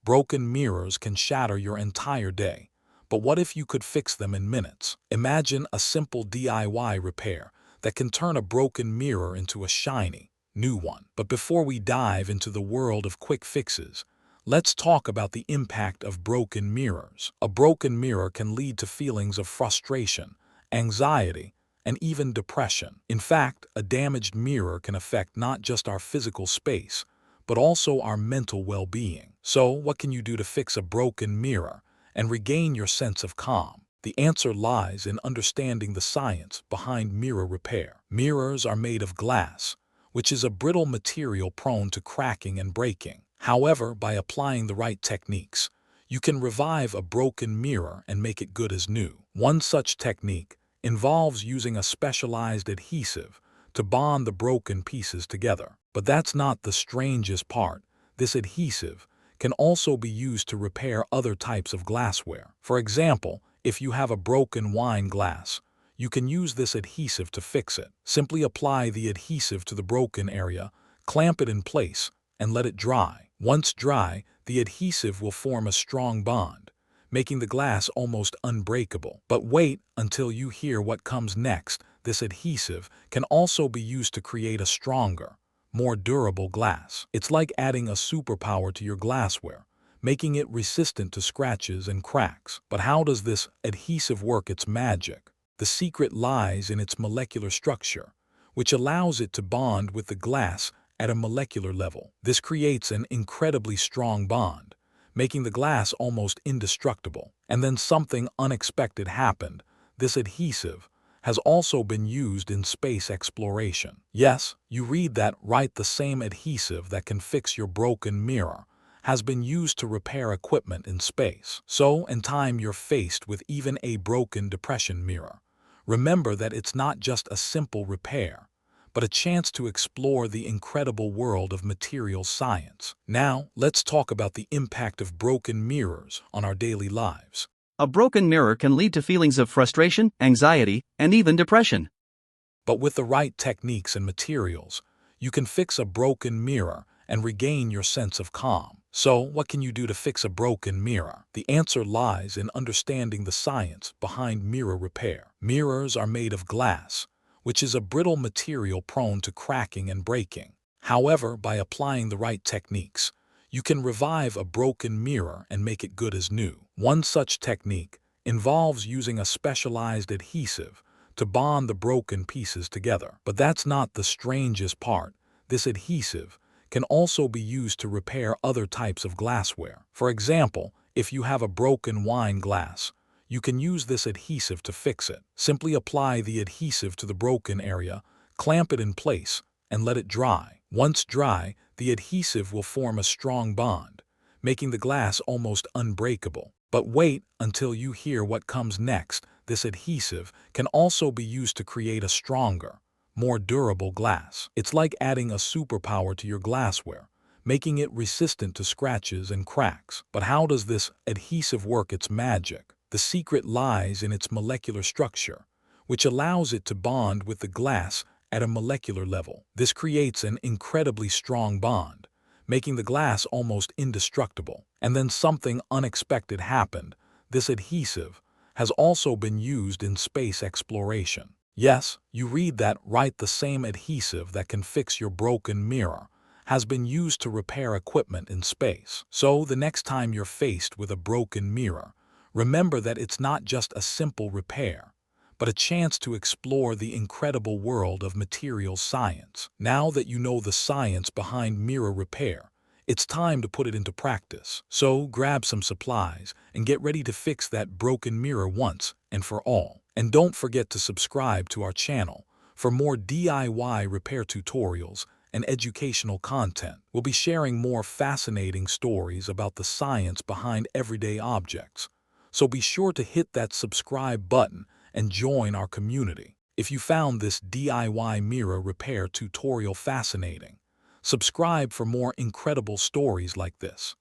Broken mirrors can shatter your entire day. But what if you could fix them in minutes? Imagine a simple DIY repair that can turn a broken mirror into a shiny, new one. But before we dive into the world of quick fixes, let's talk about the impact of broken mirrors. A broken mirror can lead to feelings of frustration, anxiety, and even depression. In fact, a damaged mirror can affect not just our physical space, but also our mental well-being. So, what can you do to fix a broken mirror and regain your sense of calm? The answer lies in understanding the science behind mirror repair. Mirrors are made of glass, which is a brittle material prone to cracking and breaking. However, by applying the right techniques, you can revive a broken mirror and make it good as new. One such technique involves using a specialized adhesive to bond the broken pieces together. But that's not the strangest part. This adhesive can also be used to repair other types of glassware. For example, if you have a broken wine glass, you can use this adhesive to fix it. Simply apply the adhesive to the broken area, clamp it in place, and let it dry. Once dry, the adhesive will form a strong bond, making the glass almost unbreakable. But wait until you hear what comes next. This adhesive can also be used to create a stronger, more durable glass. It's like adding a superpower to your glassware, making it resistant to scratches and cracks. But how does this adhesive work its magic? The secret lies in its molecular structure, which allows it to bond with the glass at a molecular level. This creates an incredibly strong bond, making the glass almost indestructible. And then something unexpected happened. This adhesive has also been used in space exploration. Yes, you read that right, the same adhesive that can fix your broken mirror has been used to repair equipment in space. So, in time you're faced with even a broken depression mirror, remember that it's not just a simple repair, but a chance to explore the incredible world of material science. Now, let's talk about the impact of broken mirrors on our daily lives. A broken mirror can lead to feelings of frustration, anxiety, and even depression. But with the right techniques and materials, you can fix a broken mirror and regain your sense of calm. So, what can you do to fix a broken mirror? The answer lies in understanding the science behind mirror repair. Mirrors are made of glass, which is a brittle material prone to cracking and breaking. However, by applying the right techniques, you can revive a broken mirror and make it good as new. One such technique involves using a specialized adhesive to bond the broken pieces together. But that's not the strangest part. This adhesive can also be used to repair other types of glassware. For example, if you have a broken wine glass, you can use this adhesive to fix it. Simply apply the adhesive to the broken area, clamp it in place, and let it dry. Once dry, the adhesive will form a strong bond, making the glass almost unbreakable. But wait until you hear what comes next. This adhesive can also be used to create a stronger, more durable glass. It's like adding a superpower to your glassware, making it resistant to scratches and cracks. But how does this adhesive work its magic? The secret lies in its molecular structure, which allows it to bond with the glass at a molecular level. This creates an incredibly strong bond, making the glass almost indestructible. And then something unexpected happened. This adhesive has also been used in space exploration. Yes, you read that right, the same adhesive that can fix your broken mirror has been used to repair equipment in space. So the next time you're faced with a broken mirror, remember that it's not just a simple repair, but a chance to explore the incredible world of material science. Now that you know the science behind mirror repair, it's time to put it into practice. So grab some supplies and get ready to fix that broken mirror once and for all. And don't forget to subscribe to our channel for more DIY repair tutorials and educational content. We'll be sharing more fascinating stories about the science behind everyday objects. So be sure to hit that subscribe button and join our community. If you found this DIY mirror repair tutorial fascinating, subscribe for more incredible stories like this.